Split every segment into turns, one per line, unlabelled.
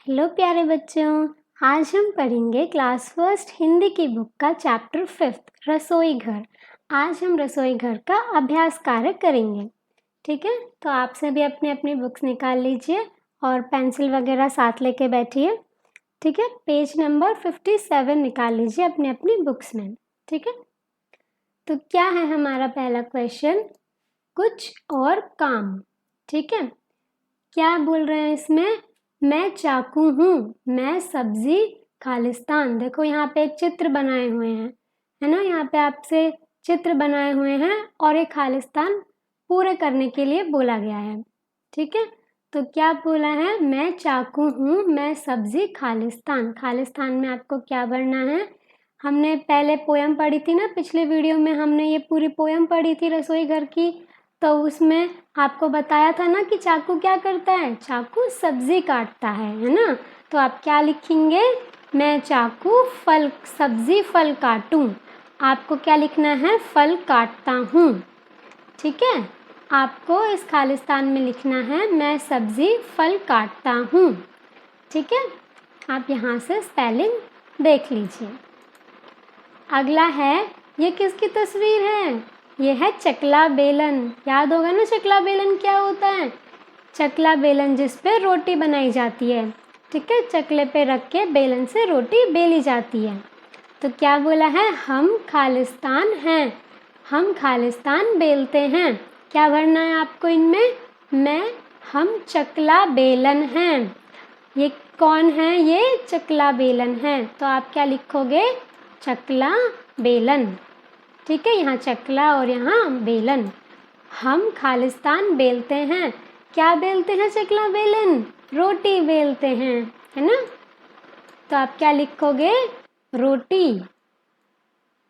Hello प्यारे बच्चों, आज हम पढ़ेंगे क्लास फर्स्ट हिंदी की बुक का चैप्टर 5 रसोई घर। आज हम रसोई घर का अभ्यास कार्य करेंगे। ठीक है, तो आप सभी अपनी अपनी बुक्स निकाल लीजिए और पेंसिल वगैरह साथ लेके बैठिए। ठीक है, पेज नंबर 57 निकाल लीजिए अपनी अपनी बुक्स में। ठीक है, तो क्या है हमारा पहला क्वेश्चन? कुछ और काम। ठीक है, क्या बोल रहे हैं इसमें? मैं चाकू हूँ, मैं सब्जी खालिस्तान। देखो यहाँ पे एक चित्र बनाए हुए हैं, है ना। यहाँ पे आपसे चित्र बनाए हुए हैं और एक खालिस्तान पूरे करने के लिए बोला गया है। ठीक है, तो क्या बोला है? मैं चाकू हूँ, मैं सब्जी खालिस्तान। खालिस्तान में आपको क्या भरना है? हमने पहले पोयम पढ़ी थी ना, पिछले वीडियो में हमने ये पूरी पोयम पढ़ी थी रसोई घर की। तो उसमें आपको बताया था ना कि चाकू क्या करता है? चाकू सब्जी काटता है ना। तो आप क्या लिखेंगे? मैं चाकू फल सब्जी फल काटूं। आपको क्या लिखना है? फल काटता हूँ। ठीक है, आपको इस खालिस्तान में लिखना है मैं सब्जी फल काटता हूँ। ठीक है, आप यहाँ से स्पेलिंग देख लीजिए। अगला है, ये किसकी तस्वीर है? ये है चकला बेलन। याद होगा ना चकला बेलन क्या होता है? चकला बेलन जिस पे रोटी बनाई जाती है। ठीक है, चकले पे रख के बेलन से रोटी बेली जाती है। तो क्या बोला है? हम खालिस्तान हैं, हम खालिस्तान बेलते हैं। क्या भरना है आपको इनमें? हम चकला बेलन हैं। ये कौन है? ये चकला बेलन है। तो आप क्या लिखोगे? चकला बेलन। ठीक है, यहाँ चकला और यहाँ बेलन। हम खालिस्तान बेलते हैं। क्या बेलते हैं चकला बेलन? रोटी बेलते हैं, है ना। तो आप क्या लिखोगे? रोटी।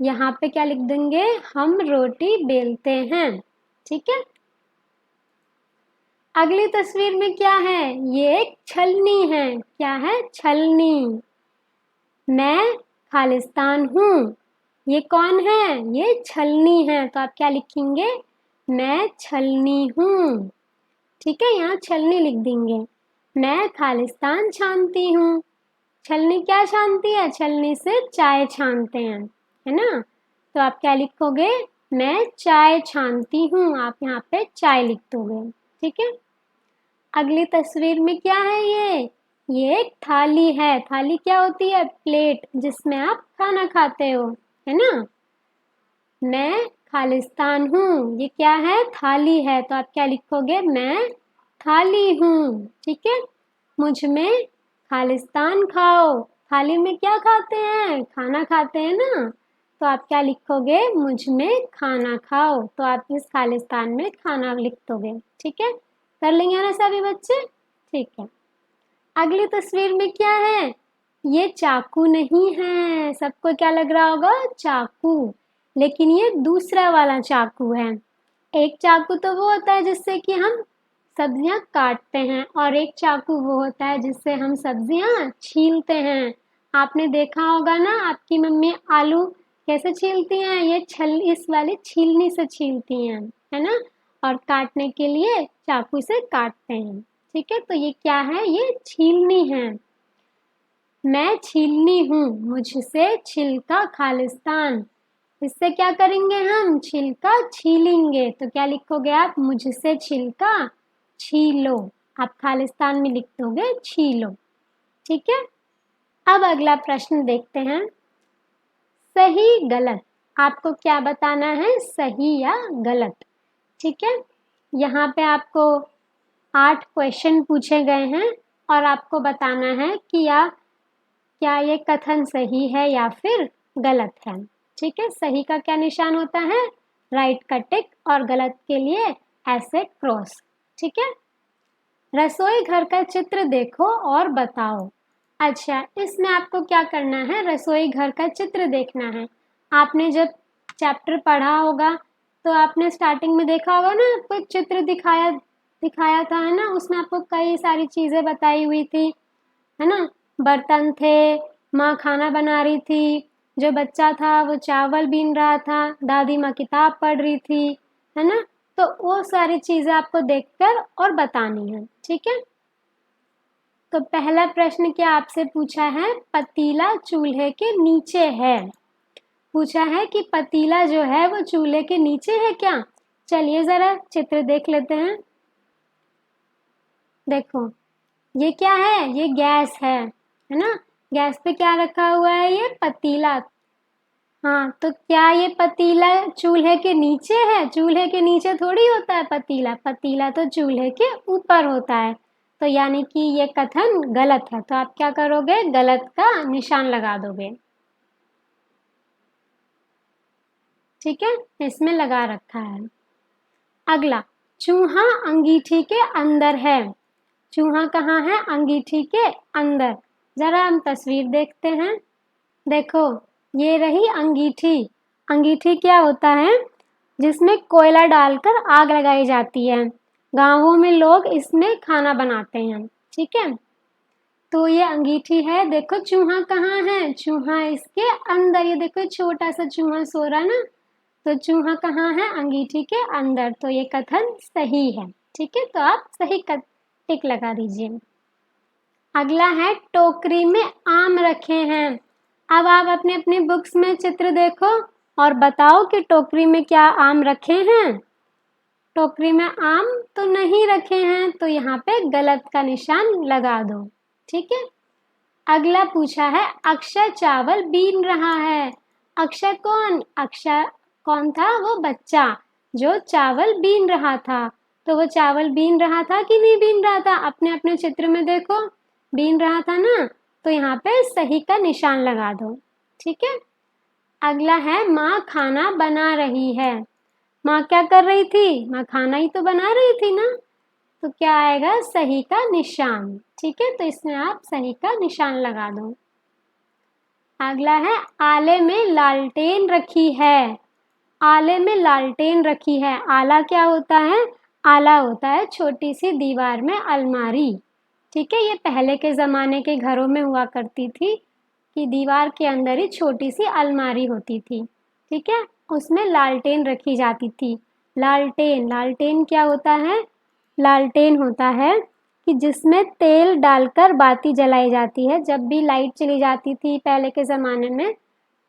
यहाँ पे क्या लिख देंगे? हम रोटी बेलते हैं। ठीक है, अगली तस्वीर में क्या है? ये एक छलनी है। क्या है? छलनी। मैं खालिस्तान हूँ। ये कौन है? ये छलनी है। तो आप क्या लिखेंगे? मैं छलनी हूँ। ठीक है, यहाँ छलनी लिख देंगे। मैं खालिस्तान छानती हूँ। छलनी क्या छानती है? छलनी से चाय छानते हैं, है ना। तो आप क्या लिखोगे? मैं चाय छानती हूँ। आप यहाँ पे चाय लिख दोगे। ठीक है, अगली तस्वीर में क्या है? ये एक थाली है। थाली क्या होती है? प्लेट, जिसमें आप खाना खाते हो, है ना। मैं खालिस्तान हूँ। ये क्या है? थाली है। तो आप क्या लिखोगे? मैं थाली हूँ। ठीक है, मुझ में खालिस्तान खाओ। थाली में क्या खाते हैं? खाना खाते हैं ना। तो आप क्या लिखोगे? मुझ में खाना खाओ। तो आप इस खालिस्तान में खाना लिख दोगे। ठीक है, कर लेंगे ना सभी बच्चे? ठीक है, अगली तस्वीर में क्या है? ये चाकू नहीं है। सबको क्या लग रहा होगा? चाकू। लेकिन ये दूसरा वाला चाकू है। एक चाकू तो वो होता है जिससे कि हम सब्जियां काटते हैं, और एक चाकू वो होता है जिससे हम सब्जियां छीलते हैं। आपने देखा होगा ना, आपकी मम्मी आलू कैसे छीलती हैं? ये इस वाली छीलनी से छीलती हैं, है ना। और काटने के लिए चाकू से काटते हैं। ठीक है, तो ये क्या है? ये छीलनी है। मैं छीलनी हूँ, मुझसे छिलका खालिस्तान। इससे क्या करेंगे? हम छिलका छीलेंगे। तो क्या लिखोगे आप? मुझसे छिलका छीलो। आप खालिस्तान में लिख दोगे छीलो। ठीक है, अब अगला प्रश्न देखते हैं। सही गलत, आपको क्या बताना है? सही या गलत। ठीक है, यहाँ पे आपको 8 क्वेश्चन पूछे गए हैं और आपको बताना है कि क्या ये कथन सही है या फिर गलत है। ठीक है, सही का क्या निशान होता है? राइट का टिक, और गलत के लिए ऐसे क्रॉस। ठीक है, रसोई घर का चित्र देखो और बताओ। अच्छा, इसमें आपको क्या करना है? रसोई घर का चित्र देखना है। आपने जब चैप्टर पढ़ा होगा तो आपने स्टार्टिंग में देखा होगा ना, कोई चित्र दिखाया दिखाया था, है ना। उसमें आपको कई सारी चीजें बताई हुई थी, है ना। बर्तन थे, माँ खाना बना रही थी, जो बच्चा था वो चावल बीन रहा था, दादी माँ किताब पढ़ रही थी, है ना। तो वो सारी चीजें आपको देखकर और बतानी है। ठीक है, तो पहला प्रश्न क्या आपसे पूछा है, पतीला चूल्हे के नीचे है। पूछा है कि पतीला जो है वो चूल्हे के नीचे है क्या। चलिए जरा चित्र देख लेते हैं। देखो ये क्या है, ये गैस है ना। गैस पे क्या रखा हुआ है, ये पतीला। हाँ, तो क्या ये पतीला चूल्हे के नीचे है? चूल्हे के नीचे थोड़ी होता है पतीला, पतीला तो चूल्हे के ऊपर होता है। तो यानी कि ये कथन गलत है। तो आप क्या करोगे, गलत का निशान लगा दोगे। ठीक है, इसमें लगा रखा है। अगला, चूहा अंगीठी के अंदर है। चूहा कहाँ है, अंगीठी के अंदर। जरा हम तस्वीर देखते हैं। देखो ये रही अंगीठी। अंगीठी क्या होता है, जिसमें कोयला डालकर आग लगाई जाती है। गांवों में लोग इसमें खाना बनाते हैं। ठीक है, तो ये अंगीठी है। देखो चूहा कहाँ है, चूहा इसके अंदर। ये देखो छोटा सा चूहा सो रहा ना, तो चूहा कहाँ है, अंगीठी के अंदर। तो ये कथन सही है। ठीक है, तो आप सही टिक लगा दीजिए। अगला है, टोकरी में आम रखे हैं। अब आप अपने अपनी बुक्स में चित्र देखो और बताओ कि टोकरी में क्या आम रखे हैं। टोकरी में आम तो नहीं रखे हैं, तो यहाँ पे गलत का निशान लगा दो। ठीक है, अगला पूछा है, अक्षय चावल बीन रहा है। अक्षय कौन, अक्षय कौन था, वो बच्चा जो चावल बीन रहा था। तो वो चावल बीन रहा था कि नहीं बीन रहा था, अपने अपने चित्र में देखो। बीन रहा था ना, तो यहाँ पे सही का निशान लगा दो। ठीक है, अगला है, माँ खाना बना रही है। माँ क्या कर रही थी, माँ खाना ही तो बना रही थी ना, तो क्या आएगा, सही का निशान। ठीक है, तो इसमें आप सही का निशान लगा दो। अगला है, आले में लालटेन रखी है। आले में लालटेन रखी है। आला क्या होता है, आला होता है छोटी सी दीवार में अलमारी। ठीक है, ये पहले के ज़माने के घरों में हुआ करती थी कि दीवार के अंदर ही छोटी सी अलमारी होती थी। ठीक है, उसमें लालटेन रखी जाती थी। लालटेन, लालटेन क्या होता है, लालटेन होता है कि जिसमें तेल डालकर बाती जलाई जाती है। जब भी लाइट चली जाती थी पहले के ज़माने में,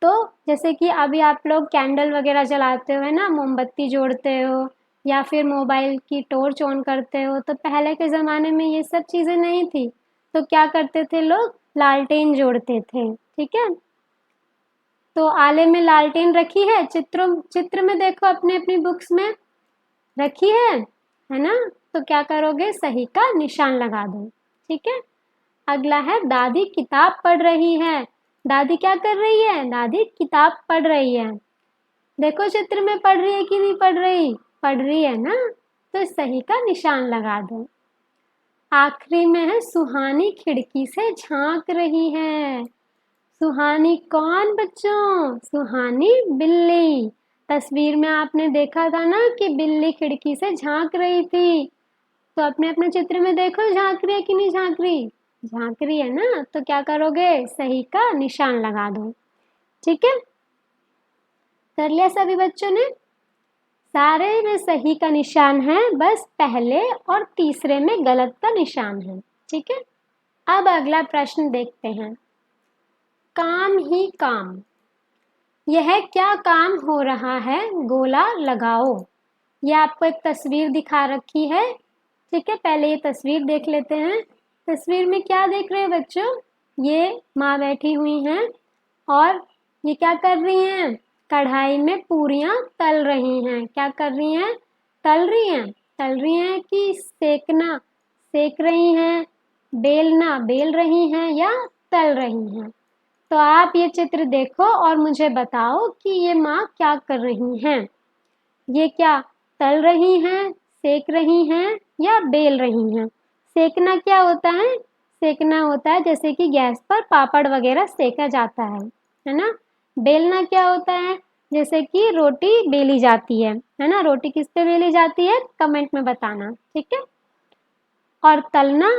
तो जैसे कि अभी आप लोग कैंडल वगैरह जलाते हो है ना, मोमबत्ती जोड़ते हो या फिर मोबाइल की टॉर्च ऑन करते हो, तो पहले के ज़माने में ये सब चीज़ें नहीं थी। तो क्या करते थे लोग, लालटेन जोड़ते थे। ठीक है, तो आले में लालटेन रखी है। चित्र में देखो, अपने अपनी बुक्स में रखी है ना। तो क्या करोगे, सही का निशान लगा दो। ठीक है, अगला है, दादी किताब पढ़ रही है। दादी क्या कर रही है, दादी किताब पढ़ रही है। देखो चित्र में पढ़ रही है कि नहीं पढ़ रही, पढ़ रही है ना, तो सही का निशान लगा दो। आखिरी में है, सुहानी खिड़की से झांक रही है। सुहानी कौन बच्चों, सुहानी बिल्ली। तस्वीर में आपने देखा था ना कि बिल्ली खिड़की से झांक रही थी। तो अपने अपने चित्र में देखो, झांक रही है कि नहीं झांक रही, झांक रही है ना, तो क्या करोगे, सही का निशान लगा दो। ठीक है, कर लिया सभी बच्चों ने। सारे में सही का निशान है, बस पहले और तीसरे में गलत का निशान है। ठीक है, अब अगला प्रश्न देखते हैं। काम ही काम, यह क्या काम हो रहा है, गोला लगाओ। ये आपको एक तस्वीर दिखा रखी है। ठीक है, पहले ये तस्वीर देख लेते हैं। तस्वीर में क्या देख रहे हैं बच्चों, ये माँ बैठी हुई हैं और ये क्या कर रही हैं, कढ़ाई में पूरियाँ तल रही हैं। क्या कर रही हैं, तल रही हैं। तल रही हैं कि सेकना, सेक रही हैं, बेलना, बेल रही हैं या तल रही हैं। तो आप ये चित्र देखो और मुझे बताओ कि ये माँ क्या कर रही हैं। ये क्या तल रही हैं, सेक रही हैं या बेल रही हैं। सेकना क्या होता है, सेकना होता है जैसे कि गैस पर पापड़ वगैरह सेका जाता है ना। बेलना क्या होता है, जैसे कि रोटी बेली जाती है ना। रोटी किस पे बेली जाती है, कमेंट में बताना। ठीक है, और तलना,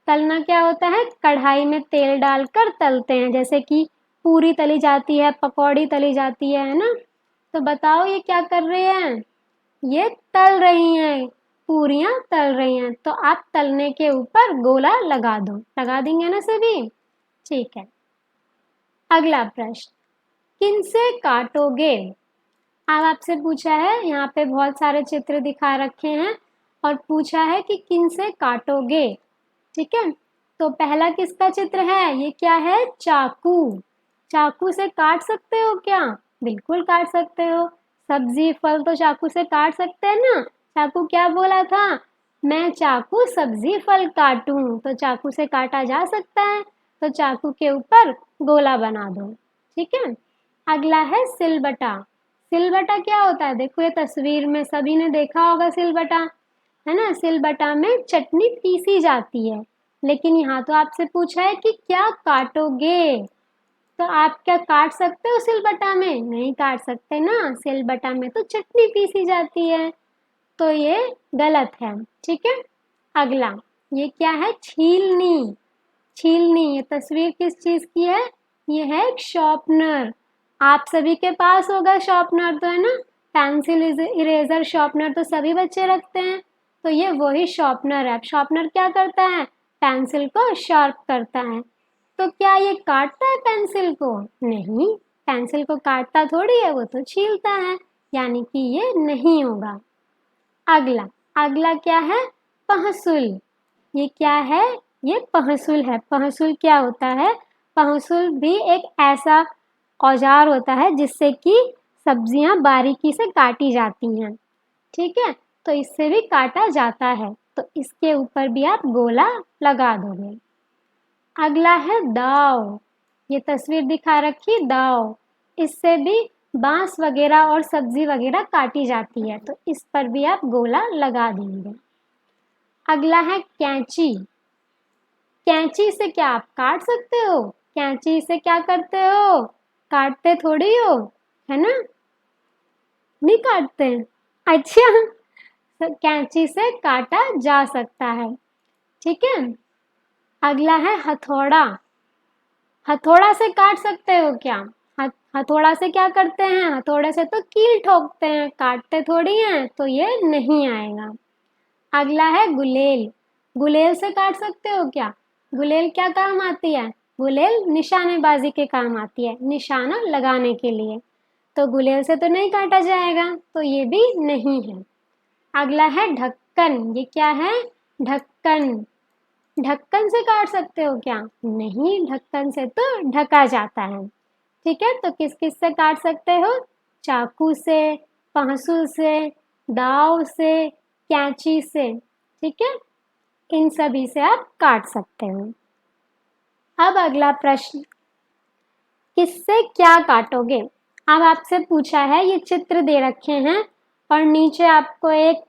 तलना क्या होता है, कढ़ाई में तेल डालकर तलते हैं, जैसे कि पूरी तली जाती है, पकौड़ी तली जाती है ना। तो बताओ ये क्या कर रहे हैं, ये तल रही हैं, पूरियां तल रही हैं, तो आप तलने के ऊपर गोला लगा दो। लगा देंगे ना सभी? ठीक है। अगला प्रश्न, किनसे काटोगे? अब आपसे पूछा है, यहाँ पे बहुत सारे चित्र दिखा रखे हैं और पूछा है कि किनसे काटोगे। ठीक है, तो पहला किसका चित्र है? ये क्या है? चाकू। चाकू से काट सकते हो क्या? बिल्कुल काट सकते हो। सब्जी फल तो चाकू से काट सकते हैं ना। चाकू क्या बोला था? मैं चाकू सब्जी फल काटूं, तो चाकू से काटा जा सकता है। तो चाकू के ऊपर गोला बना दो। ठीक है। अगला है सिलबटा। सिलबटा क्या होता है? देखो ये तस्वीर में सभी ने देखा होगा सिलबटा, है ना। सिलबटा में चटनी पीसी जाती है, लेकिन यहाँ तो आपसे पूछा है कि क्या काटोगे, तो आप क्या काट सकते हो सिलबटा में? नहीं काट सकते ना, सिलबटा में तो चटनी पीसी जाती है, तो ये गलत है। ठीक है। अगला, ये क्या है? छीलनी। छीलनी, ये तस्वीर किस चीज की है? ये है एक शॉर्पनर। आप सभी के पास होगा शॉर्पनर, तो है ना। पेंसिल इरेजर शॉर्पनर तो सभी बच्चे रखते हैं, तो ये वही शॉर्पनर है। शॉर्पनर क्या करता है? पेंसिल को शार्प करता है। तो क्या ये काटता है पेंसिल को? नहीं, पेंसिल को काटता थोड़ी है, वो तो छीलता है, यानी कि ये नहीं होगा। अगला, अगला क्या है? पहसुल। ये क्या है? ये पहसुल है। पहसुल क्या होता है? पहसुल भी एक ऐसा औजार होता है जिससे कि सब्जियां बारीकी से काटी जाती हैं। ठीक है, तो इससे भी काटा जाता है, तो इसके ऊपर भी आप गोला लगा दोगे। अगला है दाव। ये तस्वीर दिखा रखी दाव, इससे भी बांस वगैरह और सब्जी वगैरह काटी जाती है, तो इस पर भी आप गोला लगा देंगे। अगला है कैंची। कैंची से क्या आप काट सकते हो? कैंची से क्या करते हो? काटते थोड़ी हो, है ना। नहीं काटते हैं। अच्छा, तो कैंची से काटा जा सकता है। ठीक है। अगला है हथौड़ा। हथौड़ा से काट सकते हो क्या? हथौड़ा से क्या करते हैं? हथौड़े से तो कील ठोकते हैं, काटते थोड़ी हैं, तो ये नहीं आएगा। अगला है गुलेल। गुलेल से काट सकते हो क्या? गुलेल क्या काम आती है? गुलेल निशानेबाजी के काम आती है, निशाना लगाने के लिए, तो गुलेल से तो नहीं काटा जाएगा, तो ये भी नहीं है। अगला है ढक्कन। ये क्या है? ढक्कन। ढक्कन से काट सकते हो क्या? नहीं, ढक्कन से तो ढका जाता है। ठीक है, तो किस किस से काट सकते हो? चाकू से, पहसुल से, दाव से, कैंची से। ठीक है, इन सभी से आप काट सकते हो। अब अगला प्रश्न, किससे क्या काटोगे? अब आपसे पूछा है, ये चित्र दे रखे हैं और नीचे आपको एक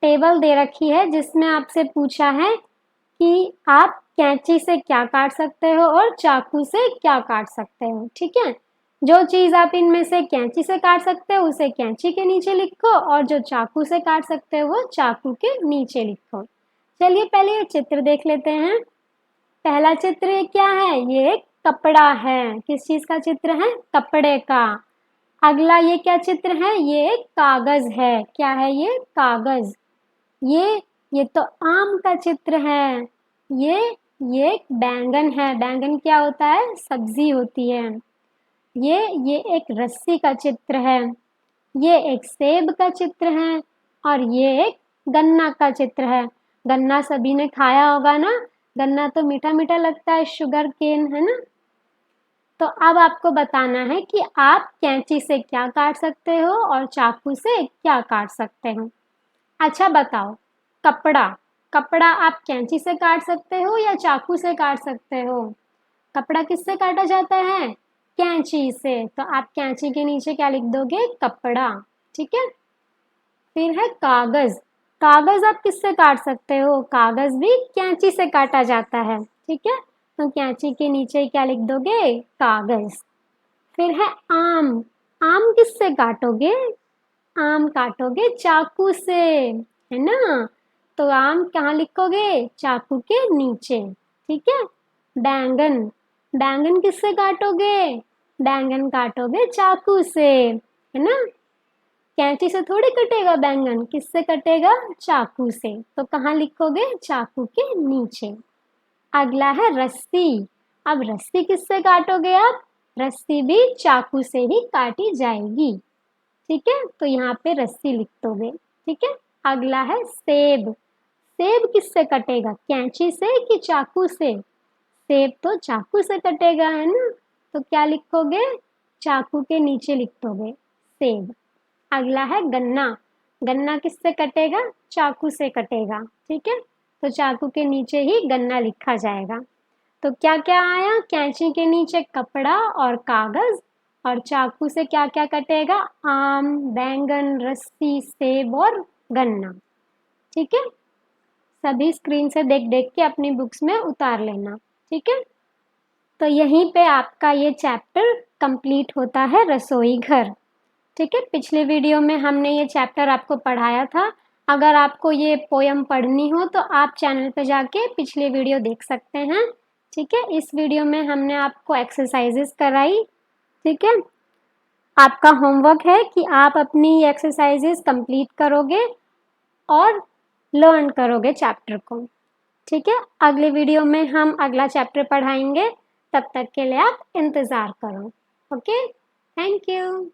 टेबल दे रखी है जिसमें आपसे पूछा है कि आप कैंची से क्या काट सकते हो और चाकू से क्या काट सकते हो। ठीक है, जो चीज आप इनमें से कैंची से काट सकते हो उसे कैंची के नीचे लिखो, और जो चाकू से काट सकते हो वो चाकू के नीचे लिखो। चलिए पहले ये चित्र देख लेते हैं। पहला चित्र ये क्या है? ये एक कपड़ा है। किस चीज का चित्र है? कपड़े का। अगला ये क्या चित्र है? ये एक कागज है। क्या है ये? कागज। ये तो आम का चित्र है। ये एक बैंगन है। बैंगन क्या होता है? सब्जी होती है। ये एक रस्सी का चित्र है। ये एक सेब का चित्र है और ये एक गन्ना का चित्र है। गन्ना सभी ने खाया होगा ना, गन्ना तो मीठा मीठा लगता है, शुगर केन, है ना। तो अब आपको बताना है कि आप कैंची से क्या काट सकते हो और चाकू से क्या काट सकते हो। अच्छा बताओ, कपड़ा, कपड़ा आप कैंची से काट सकते हो या चाकू से काट सकते हो? कपड़ा किससे काटा जाता है? कैंची से। तो आप कैंची के नीचे क्या लिख दोगे? कपड़ा। ठीक है, फिर है कागज। कागज आप किससे काट सकते हो? कागज भी कैंची से काटा जाता है। ठीक है, तो कैंची के नीचे क्या लिख दोगे? कागज। फिर है आम। आम किससे काटोगे? आम काटोगे चाकू से, है ना। तो आम कहाँ लिखोगे? चाकू के नीचे। ठीक है। बैंगन, बैंगन किससे काटोगे? बैंगन काटोगे चाकू से, है ना। कैंची से थोड़ी कटेगा बैंगन, किससे कटेगा? चाकू से। तो कहाँ लिखोगे? चाकू के नीचे। अगला है रस्सी। अब रस्सी किससे काटोगे आप? रस्सी भी चाकू से ही काटी जाएगी। ठीक है, तो यहाँ पे रस्सी लिख दोगे। ठीक है, अगला है सेब। सेब किससे कटेगा? कैंची से कि चाकू से? सेब तो चाकू से कटेगा, है ना? तो क्या लिखोगे? चाकू के नीचे लिख दोगे सेब। अगला है गन्ना। गन्ना किससे कटेगा? चाकू से कटेगा। ठीक है, तो चाकू के नीचे ही गन्ना लिखा जाएगा। तो क्या क्या आया? कैंची के नीचे कपड़ा और कागज, और चाकू से क्या क्या कटेगा? आम, बैंगन, रस्सी, सेब और गन्ना। ठीक है, सभी स्क्रीन से देख देख के अपनी बुक्स में उतार लेना। ठीक है, तो यहीं पे आपका ये चैप्टर कंप्लीट होता है, रसोई घर। ठीक है, पिछले वीडियो में हमने ये चैप्टर आपको पढ़ाया था। अगर आपको ये पोयम पढ़नी हो तो आप चैनल पे जाके पिछले वीडियो देख सकते हैं। ठीक है, इस वीडियो में हमने आपको एक्सरसाइजेस कराई। ठीक है, आपका होमवर्क है कि आप अपनी एक्सरसाइजेस कंप्लीट करोगे और लर्न करोगे चैप्टर को। ठीक है, अगले वीडियो में हम अगला चैप्टर पढ़ाएंगे। तब तक के लिए आप इंतज़ार करो। Okay, thank you.